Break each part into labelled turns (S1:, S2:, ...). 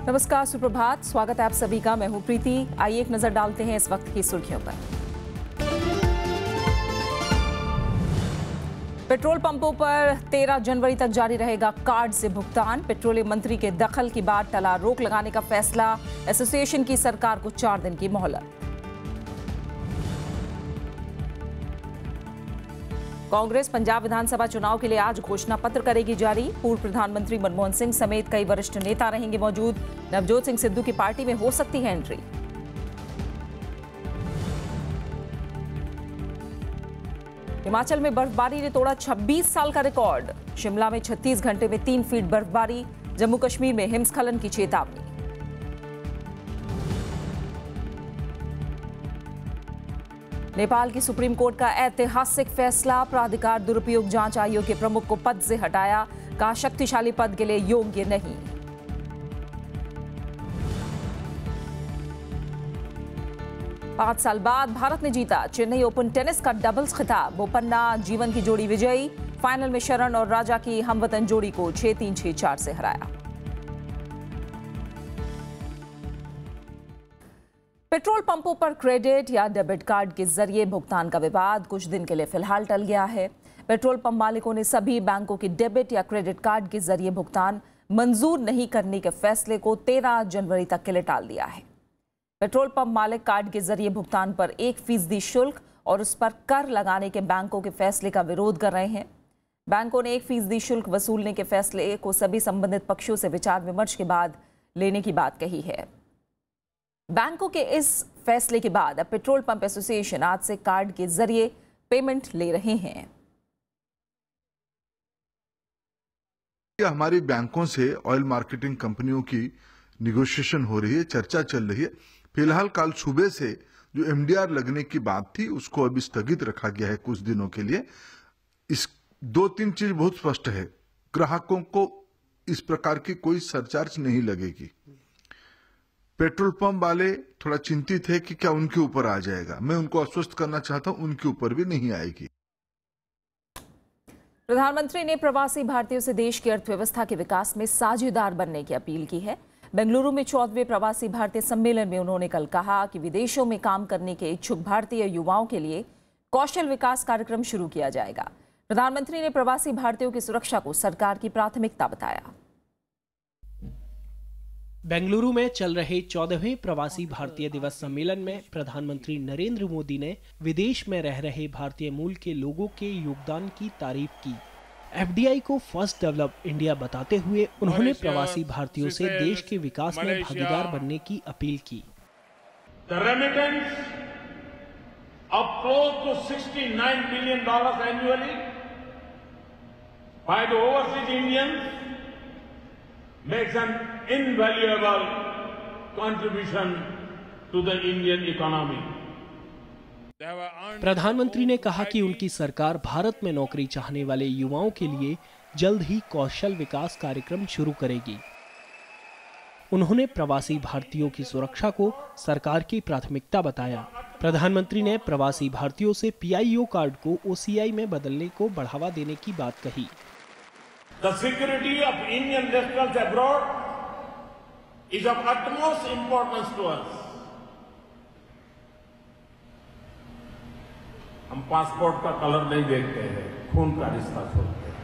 S1: नमस्कार, सुप्रभात। स्वागत है आप सभी का। मैं हूं प्रीति। आइए एक नजर डालते हैं इस वक्त की सुर्खियों पर। पेट्रोल पंपों पर 13 जनवरी तक जारी रहेगा कार्ड से भुगतान। पेट्रोलियम मंत्री के दखल की बाद टला रोक लगाने का फैसला। एसोसिएशन की सरकार को 4 दिन की मोहलत। कांग्रेस पंजाब विधानसभा चुनाव के लिए आज घोषणा पत्र करेगी जारी। पूर्व प्रधानमंत्री मनमोहन सिंह समेत कई वरिष्ठ नेता रहेंगे मौजूद। नवजोत सिंह सिद्धू की पार्टी में हो सकती है एंट्री। हिमाचल में बर्फबारी ने तोड़ा 26 साल का रिकॉर्ड। शिमला में 36 घंटे में 3 फीट बर्फबारी। जम्मू कश्मीर में हिमस्खलन की चेतावनी। नेपाल की सुप्रीम कोर्ट का ऐतिहासिक फैसला। प्राधिकार दुरुपयोग जांच आयोग के प्रमुख को पद से हटाया। कहा शक्तिशाली पद के लिए योग्य नहीं। पांच साल बाद भारत ने जीता चेन्नई ओपन टेनिस का डबल्स खिताब। बोपन्ना जीवन की जोड़ी विजयी। फाइनल में शरण और राजा की हमवतन जोड़ी को 6-3, 6-4 से हराया। पेट्रोल पंपों पर क्रेडिट या डेबिट कार्ड के जरिए भुगतान का विवाद कुछ दिन के लिए फिलहाल टल गया है। पेट्रोल पंप मालिकों ने सभी बैंकों के डेबिट या क्रेडिट कार्ड के जरिए भुगतान मंजूर नहीं करने के फैसले को 13 जनवरी तक के लिए टाल दिया है। पेट्रोल पंप मालिक कार्ड के जरिए भुगतान पर 1% शुल्क और उस पर कर लगाने के बैंकों के फैसले का विरोध कर रहे हैं। बैंकों ने 1% शुल्क वसूलने के फैसले को सभी संबंधित पक्षों से विचार विमर्श के बाद लेने की बात कही है। बैंकों के इस फैसले के बाद अब पेट्रोल पंप एसोसिएशन आज से कार्ड के जरिए पेमेंट ले रहे हैं।
S2: हमारी बैंकों से ऑयल मार्केटिंग कंपनियों की निगोशिएशन हो रही है, चर्चा चल रही है। फिलहाल कल सुबह से जो एमडीआर लगने की बात थी उसको अभी स्थगित रखा गया है कुछ दिनों के लिए। इस 2-3 चीज बहुत स्पष्ट है। ग्राहकों को इस प्रकार की कोई सरचार्ज नहीं लगेगी। पेट्रोल पंप वाले थोड़ा चिंतित है कि क्या उनके ऊपर आ जाएगा। मैं उनको आश्वस्त करना चाहता हूं उनके ऊपर भी नहीं आएगी।
S1: प्रधानमंत्री ने प्रवासी भारतीयों से देश की अर्थव्यवस्था के विकास में साझेदार बनने की अपील की है। बेंगलुरु में 14वें प्रवासी भारतीय सम्मेलन में उन्होंने कल कहा कि विदेशों में काम करने के इच्छुक भारतीय युवाओं के लिए कौशल विकास कार्यक्रम शुरू किया जाएगा। प्रधानमंत्री ने प्रवासी भारतीयों की सुरक्षा को सरकार की प्राथमिकता बताया।
S3: बेंगलुरु में चल रहे 14वें प्रवासी भारतीय दिवस सम्मेलन में प्रधानमंत्री नरेंद्र मोदी ने विदेश में रह रहे भारतीय मूल के लोगों के योगदान की तारीफ की। एफडीआई को फर्स्ट डेवलप इंडिया बताते हुए उन्होंने प्रवासी भारतीयों से देश के विकास में भागीदार बनने की अपील की।
S4: The remittance of close to $69 billion annually by the overseas Indians makes an invaluable contribution to the Indian economy.
S3: प्रधानमंत्री ने कहा कि उनकी सरकार भारत में नौकरी चाहने वाले युवाओं के लिए जल्द ही कौशल विकास कार्यक्रम शुरू करेगी। उन्होंने प्रवासी भारतीयों की सुरक्षा को सरकार की प्राथमिकता बताया। प्रधानमंत्री ने प्रवासी भारतीयों से पीआईओ कार्ड को ओसीआई में बदलने को बढ़ावा देने की बात कही।
S4: The security of Indian nationals abroad is of utmost importance to us. हम पासपोर्ट का कलर नहीं देखते हैं, खून का रिश्ता छोड़ते हैं।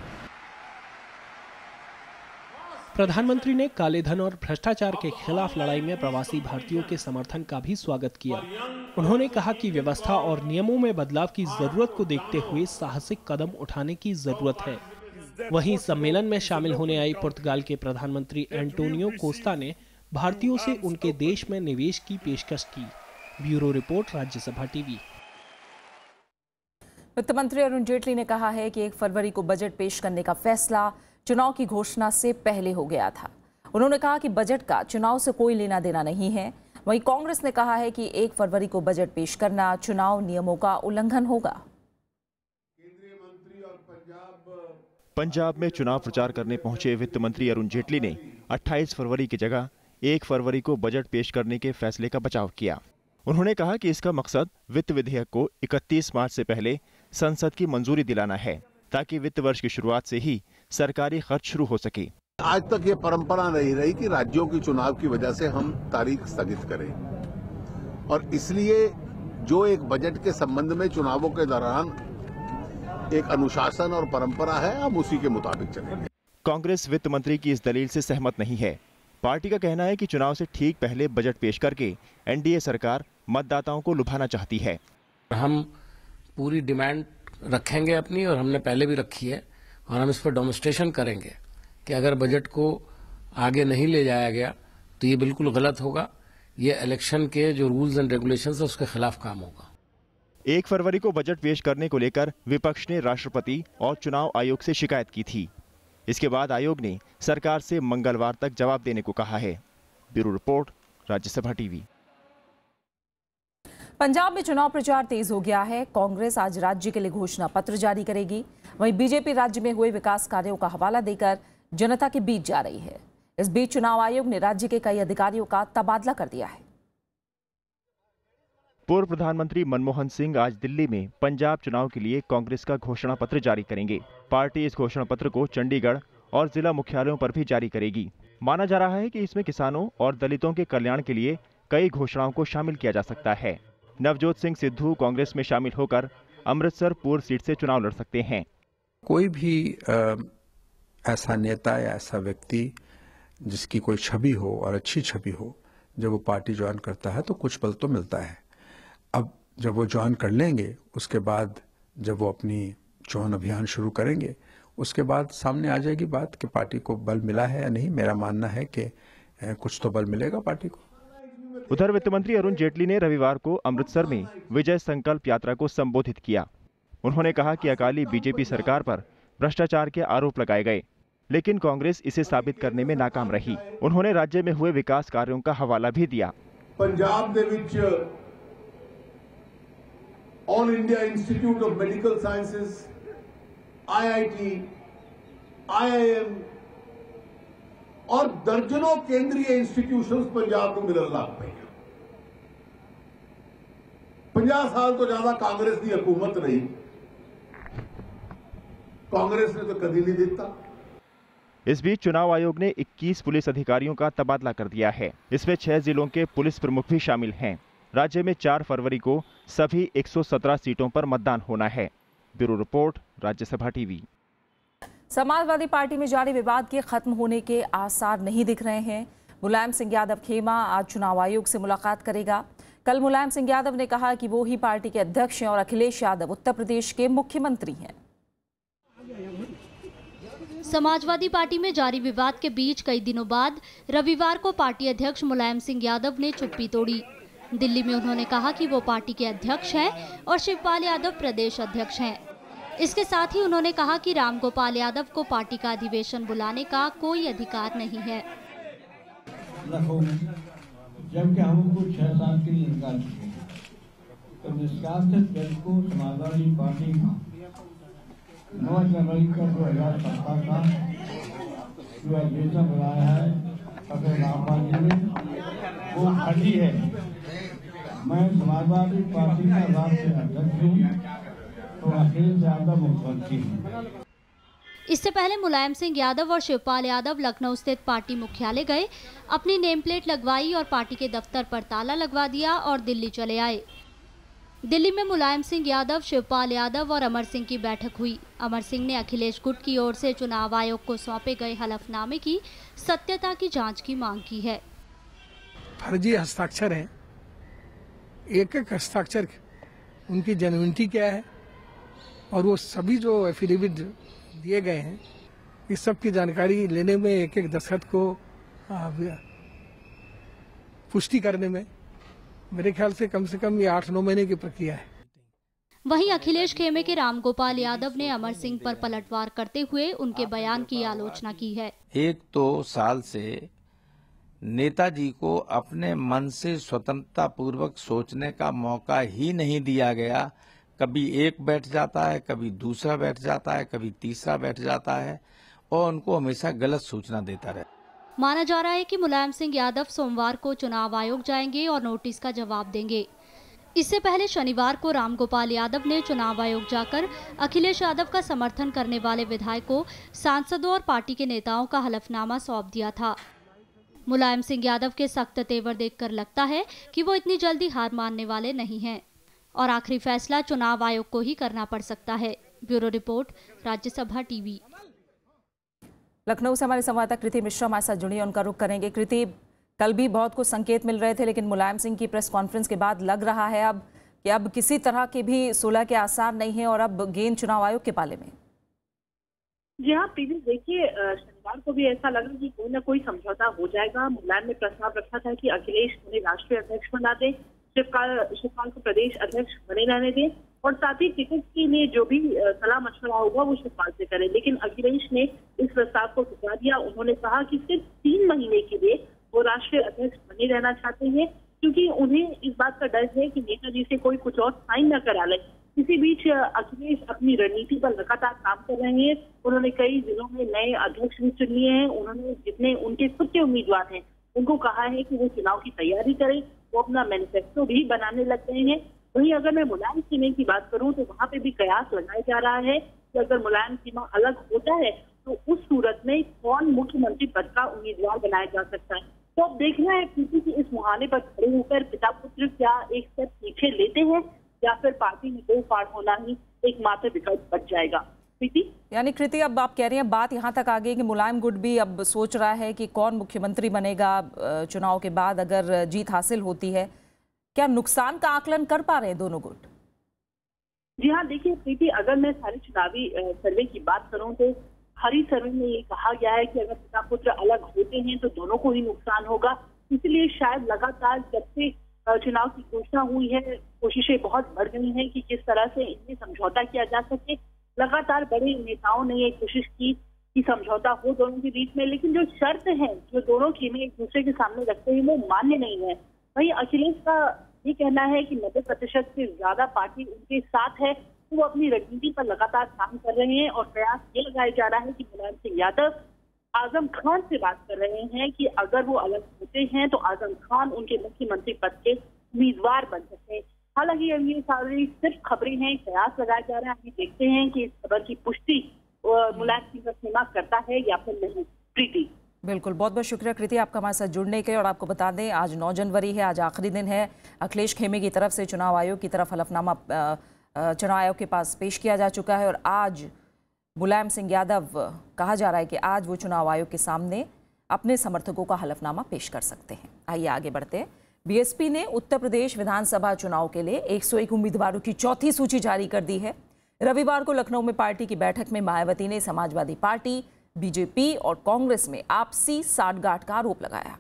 S3: प्रधानमंत्री ने काले धन और भ्रष्टाचार के खिलाफ लड़ाई में प्रवासी भारतीयों के समर्थन का भी स्वागत किया। उन्होंने कहा कि व्यवस्था और नियमों में बदलाव की जरूरत को देखते हुए साहसिक कदम उठाने की जरूरत है। वहीं सम्मेलन में शामिल होने आई पुर्तगाल के प्रधानमंत्री एंटोनियो कोस्टा ने भारतीयों से उनके देश में निवेश की पेशकश की। Bureau report, Rajya Sabha TV.
S1: वित्त मंत्री अरुण जेटली ने कहा है कि 1 फरवरी को बजट पेश करने का फैसला चुनाव की घोषणा से पहले हो गया था। उन्होंने कहा कि बजट का चुनाव से कोई लेना देना नहीं है। वहीं कांग्रेस ने कहा है कि 1 फरवरी को बजट पेश करना चुनाव नियमों का उल्लंघन होगा।
S5: पंजाब में चुनाव प्रचार करने पहुंचे वित्त मंत्री अरुण जेटली ने 28 फरवरी की जगह 1 फरवरी को बजट पेश करने के फैसले का बचाव किया। उन्होंने कहा कि इसका मकसद वित्त विधेयक को 31 मार्च से पहले संसद की मंजूरी दिलाना है ताकि वित्त वर्ष की शुरुआत से ही सरकारी खर्च शुरू हो सके।
S6: आज तक ये परंपरा नहीं रही कि राज्यों की चुनाव की वजह से हम तारीख स्थगित करें, और इसलिए जो एक बजट के संबंध में चुनावों के दौरान एक अनुशासन और परंपरा है, हम उसी के मुताबिक चलेंगे।
S5: कांग्रेस वित्त मंत्री की इस दलील से सहमत नहीं है। पार्टी का कहना है कि चुनाव से ठीक पहले बजट पेश करके एनडीए सरकार मतदाताओं को लुभाना चाहती है।
S7: हम पूरी डिमांड रखेंगे अपनी, और हमने पहले भी रखी है, और हम इस पर डेमोन्स्ट्रेशन करेंगे कि अगर बजट को आगे नहीं ले जाया गया तो ये बिल्कुल गलत होगा। ये इलेक्शन के जो रूल्स एंड रेगुलेशंस है उसके खिलाफ काम होगा।
S5: 1 फरवरी को बजट पेश करने को लेकर विपक्ष ने राष्ट्रपति और चुनाव आयोग से शिकायत की थी। इसके बाद आयोग ने सरकार से मंगलवार तक जवाब देने को कहा है। Bureau report, Rajya Sabha TV.
S1: Punjab में चुनाव प्रचार तेज हो गया है। कांग्रेस आज राज्य के लिए घोषणा पत्र जारी करेगी। वहीं बीजेपी राज्य में हुए विकास कार्यों का हवाला देकर जनता के बीच जा रही है। इस बीच चुनाव आयोग ने राज्य के कई अधिकारियों का तबादला कर दिया है।
S5: पूर्व प्रधानमंत्री मनमोहन सिंह आज दिल्ली में पंजाब चुनाव के लिए कांग्रेस का घोषणा पत्र जारी करेंगे। पार्टी इस घोषणा पत्र को चंडीगढ़ और जिला मुख्यालयों पर भी जारी करेगी। माना जा रहा है कि इसमें किसानों और दलितों के कल्याण के लिए कई घोषणाओं को शामिल किया जा सकता है। नवजोत सिंह सिद्धू कांग्रेस में शामिल होकर अमृतसर पूर्व सीट से चुनाव लड़ सकते हैं।
S8: कोई भी ऐसा नेता या ऐसा व्यक्ति जिसकी कोई छवि हो और अच्छी छवि हो, जब वो पार्टी ज्वाइन करता है तो कुछ बल तो मिलता है। अब जब वो ज्वाइन कर लेंगे, उसके बाद जब वो अपनी चुनाव अभियान शुरू करेंगे, उसके बाद सामने आ जाएगी बात कि पार्टी को बल मिला है या नहीं। मेरा मानना है कि कुछ तो बल मिलेगा पार्टी को।
S5: उधर वित्त मंत्री अरुण जेटली ने रविवार को अमृतसर में विजय संकल्प यात्रा को संबोधित किया। उन्होंने कहा कि अकाली बीजेपी सरकार पर भ्रष्टाचार के आरोप लगाए गए, लेकिन कांग्रेस इसे साबित करने में नाकाम रही। उन्होंने राज्य में हुए विकास कार्यों का हवाला भी दिया।
S6: पंजाब दे विच all India Institute of Medical Sciences, IIT, IIM और दर्जनों केंद्रीय इंस्टीट्यूशंस पंजाब को मिलने लग पे। 50 साल तो ज्यादा कांग्रेस की हुकूमत रही, कांग्रेस ने तो कभी नहीं दिता।
S5: इस बीच चुनाव आयोग ने 21 पुलिस अधिकारियों का तबादला कर दिया है। इसमें 6 जिलों के पुलिस प्रमुख भी शामिल हैं। राज्य में 4 फरवरी को सभी 117 सीटों पर मतदान होना है। Bureau report, Rajya Sabha TV.
S1: Samajwadi party में जारी विवाद के खत्म होने के आसार नहीं दिख रहे हैं। मुलायम सिंह यादव खेमा आज चुनाव आयोग से मुलाकात करेगा। कल मुलायम सिंह यादव ने कहा कि वो ही पार्टी के अध्यक्ष हैं और अखिलेश यादव उत्तर प्रदेश के मुख्यमंत्री हैं।
S9: समाजवादी पार्टी में जारी विवाद के बीच कई दिनों बाद रविवार को पार्टी अध्यक्ष मुलायम सिंह यादव ने चुप्पी तोड़ी। दिल्ली में उन्होंने कहा कि वो पार्टी के अध्यक्ष हैं और शिवपाल यादव प्रदेश अध्यक्ष हैं। इसके साथ ही उन्होंने कहा कि रामगोपाल यादव को पार्टी का अधिवेशन बुलाने का कोई अधिकार नहीं है।
S10: जबकि हमको 6 साल के लिए निकाल चुके हैं, तो निष्कासित दल को समाजवादी पार्टी का 9 जनवरी का 2017 का जो अधिवेशन बुलाया है अगर रामपाल जी ने, वो खड़ी है। मैं समाजवादी पार्टी का राष्ट्रीय अध्यक्ष हूँ, तो अखिलेश यादव मुख्यमंत्री हूँ।
S9: इससे पहले मुलायम सिंह यादव और शिवपाल यादव लखनऊ स्थित पार्टी मुख्यालय गए, अपनी नेम प्लेट लगवाई और पार्टी के दफ्तर पर ताला लगवा दिया और दिल्ली चले आए। दिल्ली में मुलायम सिंह यादव, शिवपाल यादव और अमर सिंह की बैठक हुई। अमर सिंह ने अखिलेश गुट की ओर से चुनाव आयोग को सौंपे गए हलफनामे की सत्यता की जांच की मांग की है।
S11: फर्जी हस्ताक्षर हैं, एक एक हस्ताक्षर उनकी जेन्युइनिटी क्या है और वो सभी जो एफिडेविट दिए गए हैं, इस सब की जानकारी लेने में, एक एक दस्तखत को पुष्टि करने में मेरे ख्याल से कम ये 8-9 महीने की प्रक्रिया है।
S9: वहीं अखिलेश खेमे के रामगोपाल यादव ने अमर सिंह पर पलटवार करते हुए उनके बयान की आलोचना की है।
S12: एक तो साल से नेताजी को अपने मन से स्वतंत्रता पूर्वक सोचने का मौका ही नहीं दिया गया। कभी एक बैठ जाता है, कभी दूसरा बैठ जाता है, कभी तीसरा बैठ जाता है और उनको हमेशा गलत सूचना देता रहे।
S9: माना जा रहा है कि मुलायम सिंह यादव सोमवार को चुनाव आयोग जाएंगे और नोटिस का जवाब देंगे। इससे पहले शनिवार को रामगोपाल यादव ने चुनाव आयोग जाकर अखिलेश यादव का समर्थन करने वाले विधायकों, सांसदों और पार्टी के नेताओं का हलफनामा सौंप दिया था। मुलायम सिंह यादव के सख्त तेवर देखकर लगता है कि वो इतनी जल्दी हार मानने वाले नहीं हैं और आखिरी फैसला चुनाव आयोग को ही करना पड़ सकता है। Bureau report, Rajya Sabha TV.
S1: Lucknow से हमारे संवाददाता कृति मिश्रा हमारे साथ जुड़ी है, उनका रुख करेंगे। कृति, कल भी बहुत कुछ संकेत मिल रहे थे, लेकिन मुलायम सिंह की प्रेस कॉन्फ्रेंस के बाद लग रहा है अब कि अब किसी तरह के भी सुलह के आसार नहीं है और अब गेंद चुनाव आयोग के पाले में।
S13: जी हाँ पीवी, देखिए शनिवार को भी ऐसा लगा कि कोई ना कोई समझौता हो जाएगा। मुलायम ने प्रस्ताव रखा था कि अखिलेश उन्हें राष्ट्रीय अध्यक्ष बना दें, शिवपाल को प्रदेश अध्यक्ष बने रहने दें और साथ ही टिकट के लिए जो भी सलाह मशवरा होगा वो शिवपाल से करें। लेकिन अखिलेश ने इस प्रस्ताव को ठुकरा दिया। उन्होंने कहा कि सिर्फ 3 महीने के लिए वो राष्ट्रीय अध्यक्ष बने रहना चाहते हैं, क्योंकि उन्हें इस बात का डर है कि नेताजी से कोई कुछ और साइन न करा ले। इसी बीच अखिलेश अपनी रणनीति पर लगातार काम कर रहे हैं। उन्होंने कई जिलों में नए अध्यक्ष भी चुन लिए हैं। उन्होंने जितने उनके खुद के उम्मीदवार हैं उनको कहा है कि वो चुनाव की तैयारी करें। वो अपना मैनिफेस्टो भी बनाने लग गए हैं। वहीं अगर मैं मुलायम सिंह की बात करूं तो वहां पे भी कयास लगाया जा रहा है कि अगर मुलायम सिंह अलग होता है तो उस सूरत में कौन मुख्यमंत्री पद का उम्मीदवार बनाया जा सकता है। तो अब देखना है प्रीति की इस मुहाने पर खड़े होकर पिता पुत्र क्या एक स्टेप पीछे लेते हैं या फिर पार्टी में दो फाड़ होना ही एकमात्र विकल्प बच जाएगा। प्रीति,
S1: यानी कृति, अब आप कह रही हैं बात यहाँ तक आ गई कि मुलायम गुट भी अब सोच रहा है कि कौन मुख्यमंत्री बनेगा चुनाव के बाद अगर जीत हासिल होती है। क्या नुकसान का आकलन कर पा रहे हैं दोनों गुट?
S13: जी हाँ, देखिए प्रीति, अगर मैं सारे चुनावी सर्वे की बात करूं तो हरी सर्वे में ये कहा गया है कि अगर पिता पुत्र अलग होते हैं तो दोनों को ही नुकसान होगा। इसलिए शायद लगातार जब से चुनाव की घोषणा हुई है कोशिशें बहुत बढ़ गई हैं कि किस तरह से इनमें समझौता किया जा सके। लगातार बड़े नेताओं ने ये कोशिश की कि समझौता हो दोनों के बीच में, लेकिन जो शर्त है जो दोनों टीमें एक दूसरे के सामने रखते हैं वो मान्य नहीं है। वहीं अखिलेश का ये कहना है कि 90% से ज्यादा पार्टी उनके साथ है, तो वो अपनी रणनीति पर लगातार काम कर रहे हैं और प्रयास ये लगाया जा रहा है कि मुलायम सिंह यादव आजम खान से बात कर रहे हैं कि अगर वो अलग होते हैं तो आजम खान उनके मुख्यमंत्री पद के उम्मीदवार बन सकते हैं। हालांकि अब ये सारी सिर्फ खबरें हैं, प्रयास लगाया जा रहा है। अभी देखते हैं कि इस खबर की पुष्टि मुलायम सिंह का सीमा करता है या फिर नहीं। प्रीति,
S1: बिल्कुल, बहुत बहुत शुक्रिया कृति आपका हमारे साथ जुड़ने के। और आपको बता दें आज 9 जनवरी है, आज आखिरी दिन है। अखिलेश खेमे की तरफ से चुनाव आयोग की तरफ हलफनामा चुनाव आयोग के पास पेश किया जा चुका है और आज मुलायम सिंह यादव कहा जा रहा है कि आज वो चुनाव आयोग के सामने अपने समर्थकों का हलफनामा पेश कर सकते हैं। आइए आगे बढ़ते हैं। बीएसपी ने उत्तर प्रदेश विधानसभा चुनाव के लिए 101 उम्मीदवारों की चौथी सूची जारी कर दी है। रविवार को लखनऊ में पार्टी की बैठक में मायावती ने समाजवादी पार्टी, बीजेपी और कांग्रेस में आपसी साठगांठ का आरोप लगाया।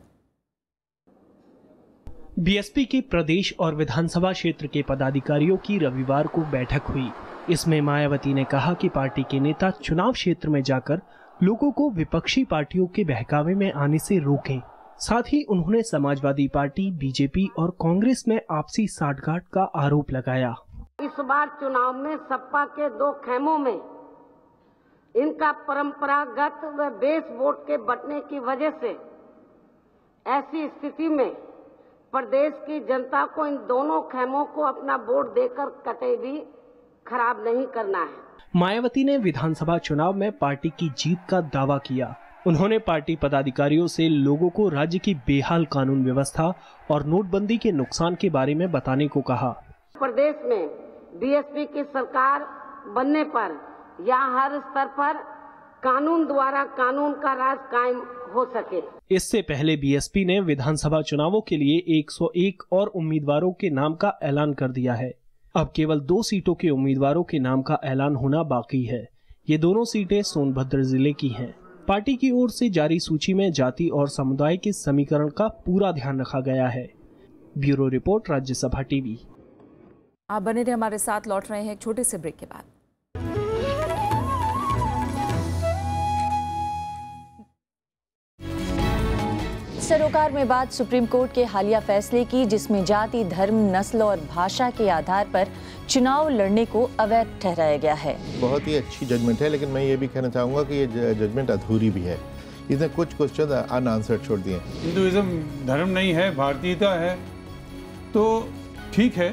S3: बीएसपी के प्रदेश और विधानसभा क्षेत्र के पदाधिकारियों की रविवार को बैठक हुई। इसमें मायावती ने कहा कि पार्टी के नेता चुनाव क्षेत्र में जाकर लोगों को विपक्षी पार्टियों के बहकावे में आने से रोकें। साथ ही उन्होंने समाजवादी पार्टी, बीजेपी और कांग्रेस में आपसी साठगांठ का आरोप लगाया।
S14: इस बार चुनाव में सपा के 2 खेमों में इनका परंपरागत व बेस वोट के बंटने की वजह से ऐसी स्थिति में प्रदेश की जनता को इन दोनों खेमों को अपना वोट देकर कतई भी खराब नहीं करना है।
S3: मायावती ने विधानसभा चुनाव में पार्टी की जीत का दावा किया। उन्होंने पार्टी पदाधिकारियों से लोगों को राज्य की बेहाल कानून व्यवस्था और नोटबंदी के नुकसान के बारे में बताने को कहा।
S14: प्रदेश में बीएसपी की सरकार बनने पर या हर स्तर पर कानून द्वारा कानून का राज कायम हो सके।
S3: इससे पहले बीएसपी ने विधानसभा चुनावों के लिए 101 और उम्मीदवारों के नाम का ऐलान कर दिया है। अब केवल 2 सीटों के उम्मीदवारों के नाम का ऐलान होना बाकी है। ये दोनों सीटें सोनभद्र जिले की हैं। पार्टी की ओर से जारी सूची में जाति और समुदाय के समीकरण का पूरा ध्यान रखा गया है। Bureau report, Rajya Sabha TV.
S1: आप बने रहे हमारे साथ, लौट रहे हैं एक छोटे से ब्रेक के बाद।
S15: सरोकार में बात सुप्रीम कोर्ट के हालिया फैसले की, जिसमें जाति, धर्म, नस्ल और भाषा के आधार पर चुनाव लड़ने को अवैध ठहराया गया है।
S16: बहुत ही अच्छी जजमेंट है, लेकिन मैं ये भी कहना चाहूँगा कि ये जजमेंट अधूरी भी है। इसने कुछ क्वेश्चन अनआंसर्ड छोड़ दिए।
S17: हिंदुइज्म धर्म नहीं है, भारतीयता है, तो ठीक है,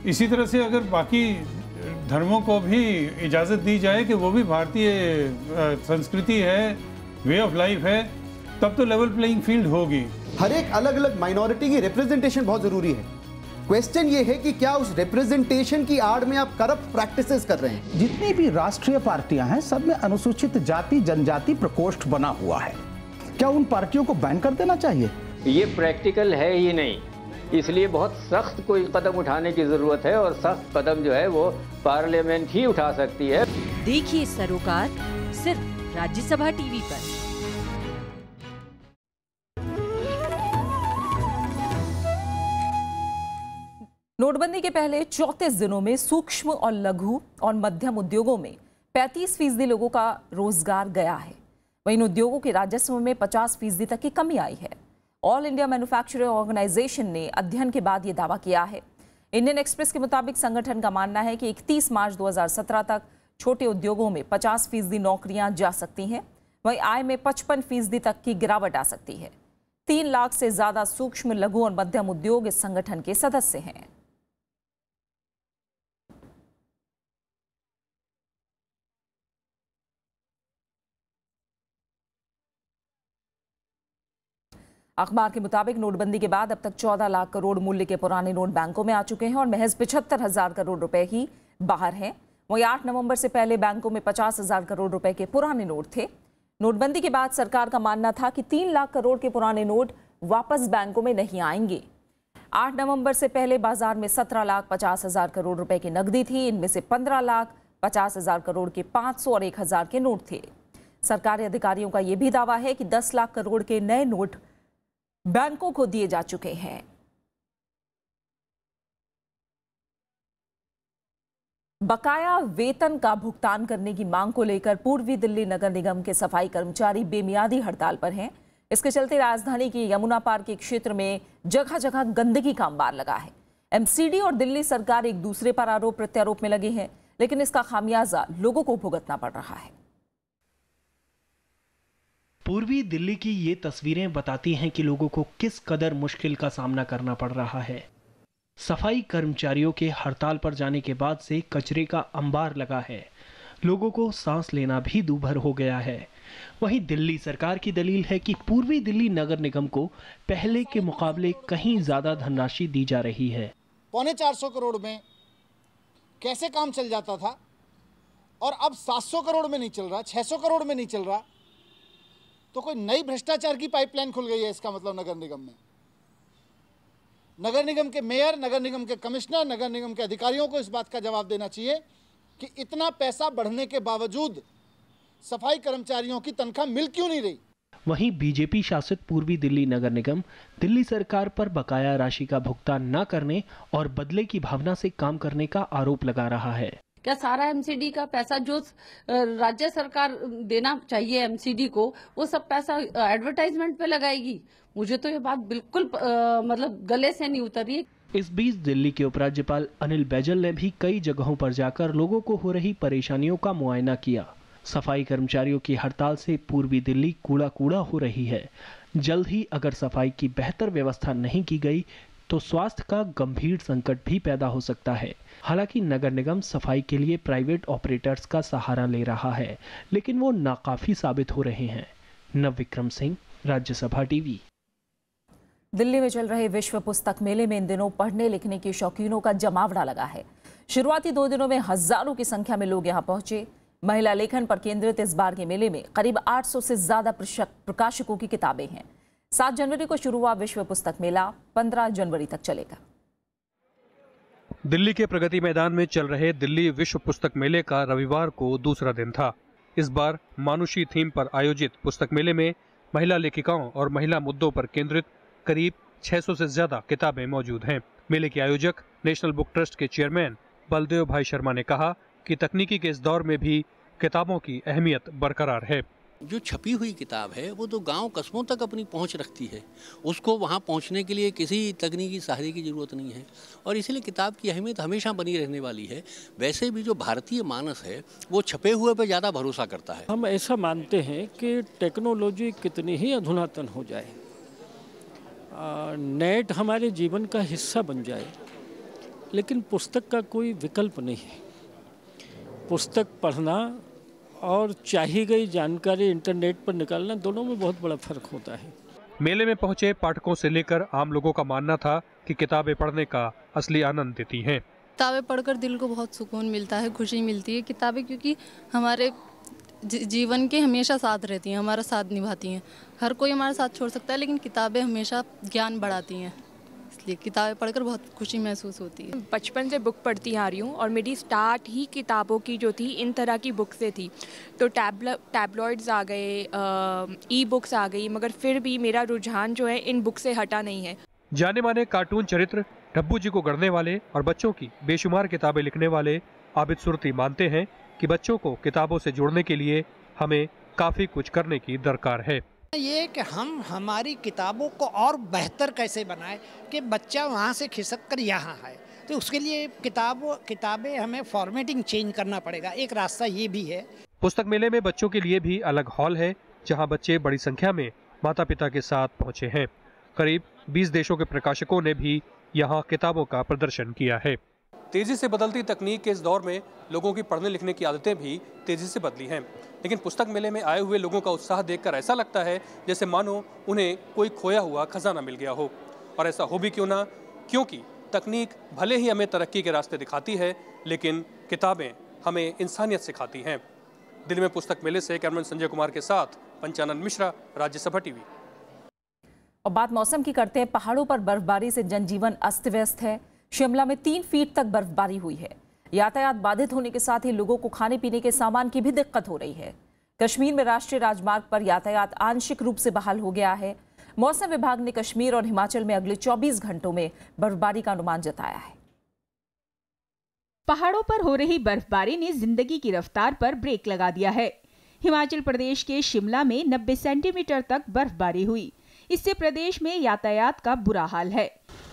S17: इसी तरह से अगर बाकी धर्मों को भी इजाज़त दी जाए कि वो भी भारतीय संस्कृति है, वे ऑफ लाइफ है, तब तो लेवल प्लेइंग फील्ड होगी।
S18: हर एक अलग अलग माइनॉरिटी की रिप्रेजेंटेशन बहुत जरूरी है। क्वेश्चन ये है कि क्या उस रिप्रेजेंटेशन की आड़ में आप करप्ट प्रैक्टिसेस कर रहे हैं?
S19: जितनी भी राष्ट्रीय पार्टियां हैं सब में अनुसूचित जाति जनजाति प्रकोष्ठ बना हुआ है। क्या उन पार्टियों को बैन कर देना चाहिए?
S20: ये प्रैक्टिकल है ही नहीं, इसलिए बहुत सख्त कोई कदम उठाने की जरूरत है और सख्त कदम जो है वो पार्लियामेंट ही उठा सकती है।
S21: देखिए सरोकार सिर्फ राज्यसभा टीवी पर।
S1: नोटबंदी के पहले 34 दिनों में सूक्ष्म और लघु और मध्यम उद्योगों में 35% लोगों का रोजगार गया है। वहीं इन उद्योगों के राजस्व में 50% तक की कमी आई है। ऑल इंडिया मैन्युफैक्चरिंग ऑर्गेनाइजेशन ने अध्ययन के बाद ये दावा किया है। इंडियन एक्सप्रेस के मुताबिक संगठन का मानना है कि 31 मार्च 2017 तक छोटे उद्योगों में 50% नौकरियां जा सकती हैं। वहीं आय में 55% तक की गिरावट आ सकती है। 3 लाख से ज्यादा सूक्ष्म लघु और मध्यम उद्योग इस संगठन के सदस्य हैं। अखबार के मुताबिक नोटबंदी के बाद अब तक 14 लाख करोड़ मूल्य के पुराने नोट बैंकों में आ चुके हैं और महज 75,000 करोड़ रुपए ही बाहर हैं। वहीं 8 नवंबर से पहले बैंकों में 50,000 करोड़ रुपए के पुराने नोट थे। नोटबंदी के बाद सरकार का मानना था कि 3 लाख करोड़ के पुराने नोट वापस बैंकों में नहीं आएंगे। 8 नवंबर से पहले बाजार में 17,50,000 करोड़ रुपए की नकदी थी। इनमें से 15,50,000 करोड़ के 500 और 1,000 के नोट थे। सरकारी अधिकारियों का यह भी दावा है कि 10 लाख करोड़ के नए नोट बैंकों को दिए जा चुके हैं। बकाया वेतन का भुगतान करने की मांग को लेकर पूर्वी दिल्ली नगर निगम के सफाई कर्मचारी बेमियादी हड़ताल पर हैं। इसके चलते राजधानी के यमुना पार्क के क्षेत्र में जगह जगह गंदगी का अंबार लगा है। एमसीडी और दिल्ली सरकार एक दूसरे पर आरोप प्रत्यारोप में लगे हैं, लेकिन इसका खामियाजा लोगों को भुगतना पड़ रहा है।
S3: पूर्वी दिल्ली की ये तस्वीरें बताती हैं कि लोगों को किस कदर मुश्किल का सामना करना पड़ रहा है। सफाई कर्मचारियों के हड़ताल पर जाने के बाद से कचरे का अंबार लगा है। लोगों को सांस लेना भी दूभर हो गया है। वहीं दिल्ली सरकार की दलील है कि पूर्वी दिल्ली नगर निगम को पहले के मुकाबले कहीं ज्यादा धनराशि दी जा रही है।
S22: 450 करोड़ में कैसे काम चल जाता था और अब 700 करोड़ में नहीं चल रहा, 600 करोड़ में नहीं चल रहा, तो कोई नई भ्रष्टाचार की पाइपलाइन खुल गई है। इसका मतलब नगर निगम में, नगर निगम के मेयर, नगर निगम के कमिश्नर, नगर निगम के अधिकारियों को इस बात का जवाब देना चाहिए कि इतना पैसा बढ़ने के बावजूद सफाई कर्मचारियों की तनख्वाह मिल क्यों नहीं रही।
S3: वहीं बीजेपी शासित पूर्वी दिल्ली नगर निगम दिल्ली सरकार पर बकाया राशि का भुगतान न करने और बदले की भावना से काम करने का आरोप लगा रहा है।
S23: क्या सारा एमसीडी का पैसा जो राज्य सरकार देना चाहिए एमसीडी को, वो सब पैसा एडवर्टाइजमेंट पे लगाएगी? मुझे तो ये बात बिल्कुल मतलब गले से नहीं उतरी है।
S3: इस बीच दिल्ली के उपराज्यपाल अनिल बैजल ने भी कई जगहों पर जाकर लोगों को हो रही परेशानियों का मुआयना किया। सफाई कर्मचारियों की हड़ताल से पूर्वी दिल्ली कूड़ा कूड़ा हो रही है। जल्द ही अगर सफाई की बेहतर व्यवस्था नहीं की गई तो स्वास्थ्य का गंभीर संकट भी पैदा हो सकता है। हालांकि नगर निगम सफाई के लिए प्राइवेट ऑपरेटर्स का सहारा ले रहा है, लेकिन वो नाकाफी साबित हो रहे हैं। नव विक्रम सिंह, राज्यसभा टीवी।
S1: दिल्ली में चल रहे विश्व पुस्तक मेले में इन दिनों पढ़ने लिखने के शौकीनों का जमावड़ा लगा है। शुरुआती 2 दिनों में हजारों की संख्या में लोग यहां पहुंचे। महिला लेखन पर केंद्रित इस बार के मेले में करीब 800 से ज्यादा प्रकाशकों की किताबें हैं। 7 जनवरी को शुरू हुआ विश्व पुस्तक मेला 15 जनवरी तक चलेगा।
S24: दिल्ली के प्रगति मैदान में चल रहे दिल्ली विश्व पुस्तक मेले का रविवार को दूसरा दिन था। इस बार मानुषी थीम पर आयोजित पुस्तक मेले में महिला लेखिकाओं और महिला मुद्दों पर केंद्रित करीब 600 से ज्यादा किताबें मौजूद हैं। मेले के आयोजक नेशनल बुक ट्रस्ट के चेयरमैन बलदेव भाई शर्मा ने कहा कि तकनीकी के इस दौर में भी किताबों की अहमियत बरकरार है।
S25: जो छपी हुई किताब है वो तो गांव कस्बों तक अपनी पहुंच रखती है, उसको वहां पहुंचने के लिए किसी तकनीकी सहारे की ज़रूरत नहीं है और इसलिए किताब की अहमियत हमेशा बनी रहने वाली है। वैसे भी जो भारतीय मानस है वो छपे हुए पे ज़्यादा भरोसा करता है।
S26: हम ऐसा मानते हैं कि टेक्नोलॉजी कितनी ही अधुनातन हो जाए, नेट हमारे जीवन का हिस्सा बन जाए, लेकिन पुस्तक का कोई विकल्प नहीं है। पुस्तक पढ़ना और चाही गई जानकारी इंटरनेट पर निकालना, दोनों में बहुत बड़ा फर्क होता है।
S24: मेले में पहुंचे पाठकों से लेकर आम लोगों का मानना था कि किताबें पढ़ने का असली आनंद देती हैं।
S2: किताबें पढ़कर दिल को बहुत सुकून मिलता है, खुशी मिलती है। किताबें क्योंकि हमारे जीवन के हमेशा साथ रहती हैं, हमारा साथ निभाती हैं। हर कोई हमारा साथ छोड़ सकता है, लेकिन किताबें हमेशा ज्ञान बढ़ाती हैं, इसलिए किताबें पढ़कर बहुत खुशी महसूस होती है।
S4: बचपन से बुक पढ़ती आ रही हूँ और मेरी स्टार्ट ही किताबों की जो थी इन तरह की बुक से थी। तो टैबलॉइड्स आ गए, ई बुक्स आ गई, मगर फिर भी मेरा रुझान जो है इन बुक से हटा नहीं है।
S24: जाने माने कार्टून चरित्र डब्बू जी को गढ़ने वाले और बच्चों की बेशुमार किताबें लिखने वाले आबिद सुरती मानते हैं कि बच्चों को किताबों से जोड़ने के लिए हमें काफी कुछ करने की दरकार है।
S5: ये कि हम हमारी किताबों को और बेहतर कैसे बनाएं कि बच्चा वहाँ से खिसक कर यहाँ आए, तो उसके लिए किताबें हमें फॉर्मेटिंग चेंज करना पड़ेगा। एक रास्ता ये भी है।
S24: पुस्तक मेले में बच्चों के लिए भी अलग हॉल है, जहाँ बच्चे बड़ी संख्या में माता पिता के साथ पहुँचे हैं। करीब 20 देशों के प्रकाशकों ने भी यहाँ किताबों का प्रदर्शन किया है। तेजी से बदलती तकनीक के इस दौर में लोगों की पढ़ने लिखने की आदतें भी तेजी से बदली हैं, लेकिन पुस्तक मेले में आए हुए लोगों का उत्साह देखकर ऐसा लगता है जैसे मानो उन्हें कोई खोया हुआ खजाना मिल गया हो। और ऐसा हो भी क्यों ना, क्योंकि तकनीक भले ही हमें तरक्की के रास्ते दिखाती है, लेकिन किताबें हमें इंसानियत सिखाती हैं। दिल्ली में पुस्तक मेले से कैमरामैन संजय कुमार के साथ पंचानन मिश्रा, राज्यसभा टीवी।
S1: और बात मौसम की करते हैं। पहाड़ों पर बर्फबारी से जनजीवन अस्त व्यस्त है। शिमला में 3 फीट तक बर्फबारी हुई है। यातायात बाधित होने के साथ ही लोगों को खाने पीने के सामान की भी दिक्कत हो रही है। कश्मीर में राष्ट्रीय राजमार्ग पर यातायात आंशिक रूप से बहाल हो गया है। मौसम विभाग ने कश्मीर और हिमाचल में अगले 24 घंटों में बर्फबारी का अनुमान जताया है।
S6: पहाड़ों पर हो रही बर्फबारी ने जिंदगी की रफ्तार पर ब्रेक लगा दिया है। हिमाचल प्रदेश के शिमला में 90 सेंटीमीटर तक बर्फबारी हुई। इससे प्रदेश में यातायात का बुरा हाल है।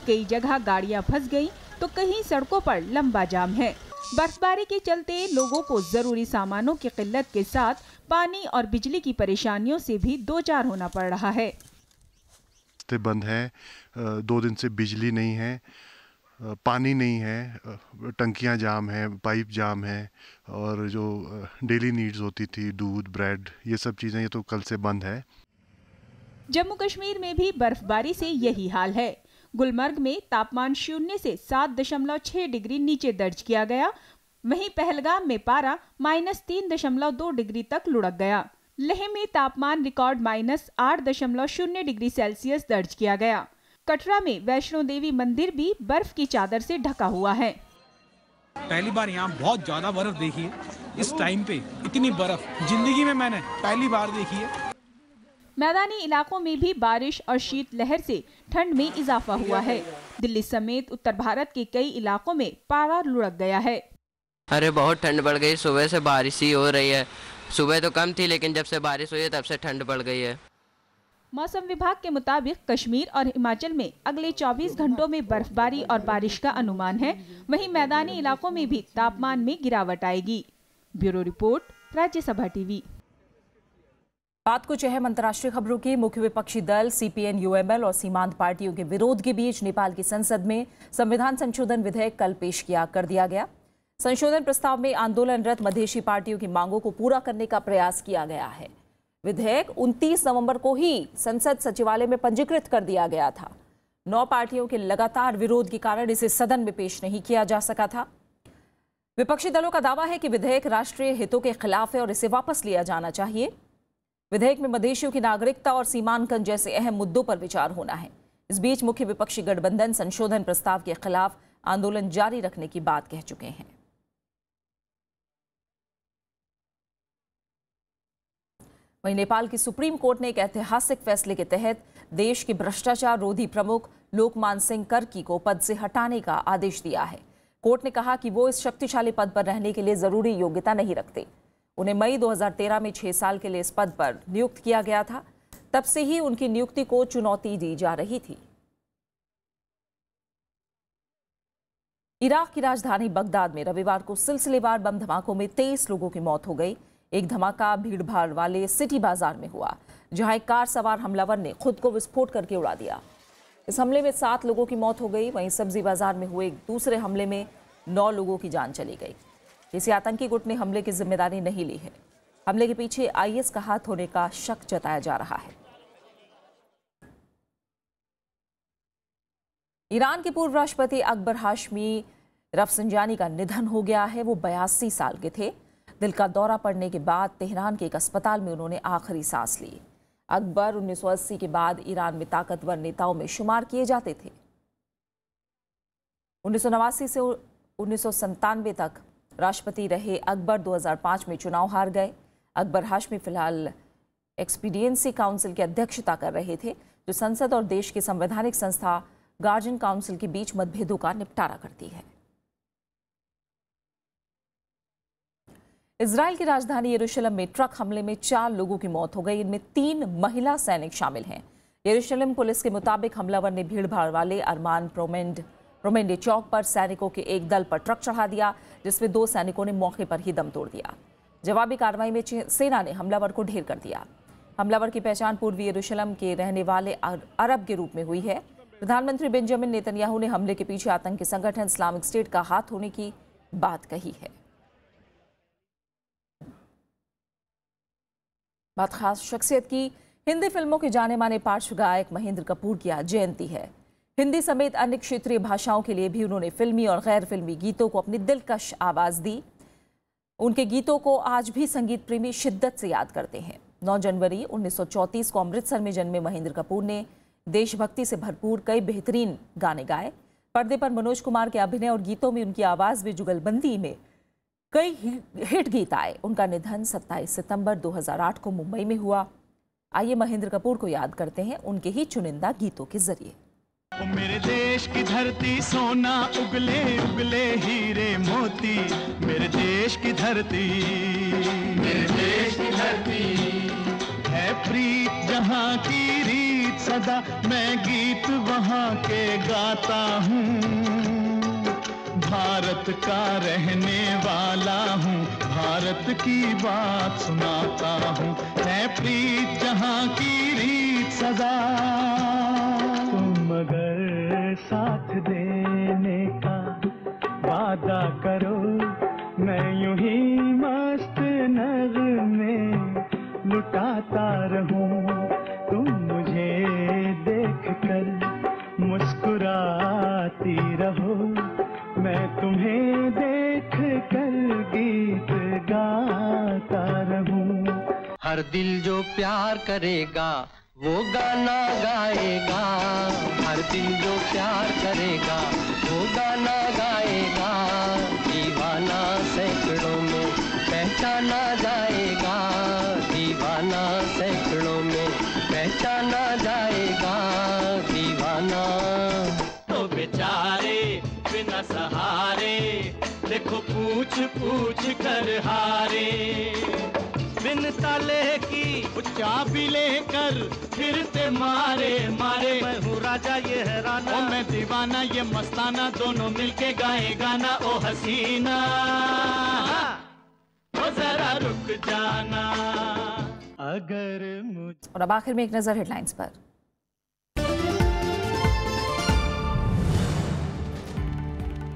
S6: कई जगह गाड़ियां फंस गईं, तो कहीं सड़कों पर लंबा जाम है। बर्फबारी के चलते लोगों को जरूरी सामानों की किल्लत के साथ पानी और बिजली की परेशानियों से भी दो चार होना पड़ रहा है।
S7: बंद है, 2 दिन से बिजली नहीं है, पानी नहीं है, टंकियां जाम है, पाइप जाम है, और जो डेली नीड्स होती थी, दूध, ब्रेड, ये सब चीज़ें ये तो कल से बंद है।
S6: जम्मू कश्मीर में भी बर्फबारी से यही हाल है। गुलमर्ग में तापमान 0 से 7.6 डिग्री नीचे दर्ज किया गया। वहीं पहलगाम में पारा -3.2 डिग्री तक लुढ़क गया। लेह में तापमान रिकॉर्ड -8.0 डिग्री सेल्सियस दर्ज किया गया। कटरा में वैष्णो देवी मंदिर भी बर्फ की चादर से ढका हुआ है।
S8: पहली बार यहाँ बहुत ज्यादा बर्फ देखी है। इस टाइम पे इतनी बर्फ जिंदगी में मैंने पहली बार देखी है।
S6: मैदानी इलाकों में भी बारिश और शीतलहर से ठंड में इजाफा हुआ है। दिल्ली समेत उत्तर भारत के कई इलाकों में पारा लुढ़क गया है।
S27: अरे बहुत ठंड बढ़ गई, सुबह से बारिश ही हो रही है। सुबह तो कम थी, लेकिन जब से बारिश हुई है तब से ठंड बढ़ गई है।
S6: मौसम विभाग के मुताबिक कश्मीर और हिमाचल में अगले 24 घंटों में बर्फबारी और बारिश का अनुमान है। वहीं मैदानी इलाकों में भी तापमान में गिरावट आएगी। Bureau report, Rajya Sabha TV.
S1: बात कुछ अहम अंतर्राष्ट्रीय खबरों की। मुख्य विपक्षी दल सीपीएन यूएमएल और सीमांत पार्टियों के विरोध के बीच नेपाल की संसद में संविधान संशोधन विधेयक कल पेश कर दिया गया। संशोधन प्रस्ताव में आंदोलनरत मधेशी पार्टियों की मांगों को पूरा करने का प्रयास किया गया है। विधेयक 29 नवंबर को ही संसद सचिवालय में पंजीकृत कर दिया गया था। 9 पार्टियों के लगातार विरोध के कारण इसे सदन में पेश नहीं किया जा सका था। विपक्षी दलों का दावा है कि विधेयक राष्ट्रीय हितों के खिलाफ है और इसे वापस लिया जाना चाहिए। विधेयक में मधेशियों की नागरिकता और सीमांकन जैसे अहम मुद्दों पर विचार होना है। इस बीच मुख्य विपक्षी गठबंधन संशोधन प्रस्ताव के खिलाफ आंदोलन जारी रखने की बात कह चुके हैं। वहीं नेपाल की सुप्रीम कोर्ट ने एक ऐतिहासिक फैसले के तहत देश के भ्रष्टाचार रोधी प्रमुख लोकमान सिंह कर्की को पद से हटाने का आदेश दिया है। कोर्ट ने कहा कि वो इस शक्तिशाली पद पर रहने के लिए जरूरी योग्यता नहीं रखते। उन्हें मई 2013 में 6 साल के लिए इस पद पर नियुक्त किया गया था। तब से ही उनकी नियुक्ति को चुनौती दी जा रही थी। इराक की राजधानी बगदाद में रविवार को सिलसिलेवार बम धमाकों में 23 लोगों की मौत हो गई। एक धमाका भीड़भाड़ वाले सिटी बाजार में हुआ, जहां एक कार सवार हमलावर ने खुद को विस्फोट करके उड़ा दिया। इस हमले में 7 लोगों की मौत हो गई। वहीं सब्जी बाजार में हुए एक दूसरे हमले में 9 लोगों की जान चली गई। किसी आतंकी गुट ने हमले की जिम्मेदारी नहीं ली है। हमले के पीछे आईएस का हाथ होने का शक जताया जा रहा है। ईरान के पूर्व राष्ट्रपति अकबर हाशमी रफसंजानी का निधन हो गया है। वो 82 साल के थे। दिल का दौरा पड़ने के बाद तेहरान के एक अस्पताल में उन्होंने आखिरी सांस ली। अकबर 1980 के बाद ईरान में ताकतवर नेताओं में शुमार किए जाते थे। 1989 से 1997 तक राष्ट्रपति रहे अकबर 2005 में चुनाव हार गए। अकबर हाशमी फिलहाल एक्सपीडियंसी काउंसिल की अध्यक्षता कर रहे थे, जो संसद और देश की संवैधानिक संस्था गार्जियन काउंसिल के बीच मतभेदों का निपटारा करती है। इजराइल की राजधानी यरूशलेम में ट्रक हमले में 4 लोगों की मौत हो गई। इनमें 3 महिला सैनिक शामिल हैं। यरूशलेम पुलिस के मुताबिक हमलावर ने भीड़भाड़ वाले अरमान प्रोमेंडे चौक पर सैनिकों के एक दल पर ट्रक चढ़ा दिया, जिसमें 2 सैनिकों ने मौके पर ही दम तोड़ दिया। जवाबी कार्रवाई में सेना ने हमलावर को ढेर कर दिया। हमलावर की पहचान पूर्वी यरूशलेम के रहने वाले अरब के रूप में हुई है। प्रधानमंत्री बेंजामिन नेतन्याहू ने हमले के पीछे आतंकी संगठन इस्लामिक स्टेट का हाथ होने की बात कही है। बात खास शख्सियत की। हिंदी फिल्मों के जाने माने पार्श्व गायक महेंद्र कपूर की आज जयंती है। हिंदी समेत अन्य क्षेत्रीय भाषाओं के लिए भी उन्होंने फिल्मी और गैर फिल्मी गीतों को अपनी दिलकश आवाज दी। उनके गीतों को आज भी संगीत प्रेमी शिद्दत से याद करते हैं। 9 जनवरी 1934 को अमृतसर में जन्मे महेंद्र कपूर ने देशभक्ति से भरपूर कई बेहतरीन गाने गाए। पर्दे पर मनोज कुमार के अभिनय और गीतों में उनकी आवाज में जुगलबंदी में कई हिट गीत आए। उनका निधन 27 सितंबर 2008 को मुंबई में हुआ। आइए महेंद्र कपूर को याद करते हैं उनके ही चुनिंदा गीतों के जरिए।
S9: मेरे देश की धरती सोना उगले उगले हीरे मोती, मेरे देश की धरती, मेरे देश की धरती है प्रीत जहाँ की रीत सदा, मैं गीत वहाँ के गाता हूँ। भारत का रहने वाला हूँ, भारत की बात सुनाता हूँ, है प्रीत जहाँ की रीत सदा। तुम अगर साथ देने का वादा करो, मैं यूं ही मस्त नगमे लुटाता रहूं। तुम मुझे देख कर मुस्कुराती रहो, मैं तुम्हें देख कर गीत गाता रहूं।
S10: हर दिल जो प्यार करेगा वो गाना गाएगा, हर दिल जो प्यार करेगा वो गाना गाएगा। दीवाना सैकड़ों में पहचाना जाएगा, दीवाना सैकड़ों में पहचाना जाएगा। दीवाना तो बेचारे बिना सहारे, देखो पूछ पूछ कर हारे। बिन ताले की चाबी लेकर फिरते मारे मारे। मैं हूँ राजा ये है राना, ओ मैं दीवाना ये मस्ताना, दोनों मिलके गाए गाना। ओ हसीना ओ जरा रुक जाना अगर मुझ।
S1: और अब आखिर में एक नजर हेडलाइंस पर।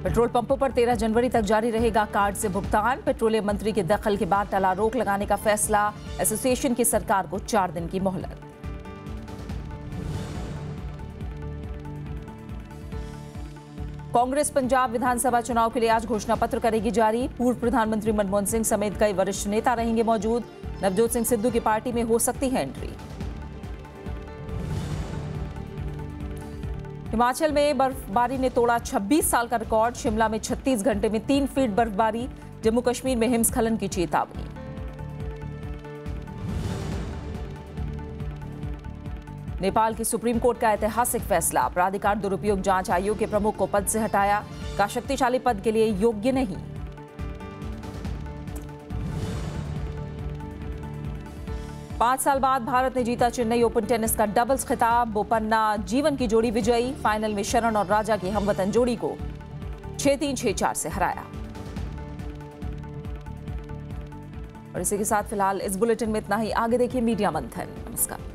S1: पेट्रोल पंपों पर 13 जनवरी तक जारी रहेगा कार्ड से भुगतान। पेट्रोलियम मंत्री के दखल के बाद टला रोक लगाने का फैसला। एसोसिएशन की सरकार को 4 दिन की मोहलत। कांग्रेस पंजाब विधानसभा चुनाव के लिए आज घोषणा पत्र करेगी जारी। पूर्व प्रधानमंत्री मनमोहन सिंह समेत कई वरिष्ठ नेता रहेंगे मौजूद। नवजोत सिंह सिद्धू की पार्टी में हो सकती है एंट्री। हिमाचल में बर्फबारी ने तोड़ा 26 साल का रिकॉर्ड। शिमला में 36 घंटे में 3 फीट बर्फबारी। जम्मू कश्मीर में हिमस्खलन की चेतावनी। नेपाल की सुप्रीम कोर्ट का ऐतिहासिक फैसला। अपराधिकार दुरुपयोग जांच आयोग के प्रमुख को पद से हटाया। का शक्तिशाली पद के लिए योग्य नहीं। पांच साल बाद भारत ने जीता चेन्नई ओपन टेनिस का डबल्स खिताब। बोपन्ना जीवन की जोड़ी विजयी। फाइनल में शरण और राजा की हमवतन जोड़ी को 6-3, 6-4 से हराया। और इसी के साथ फिलहाल इस बुलेटिन में इतना ही। आगे देखिए मीडिया मंथन। नमस्कार।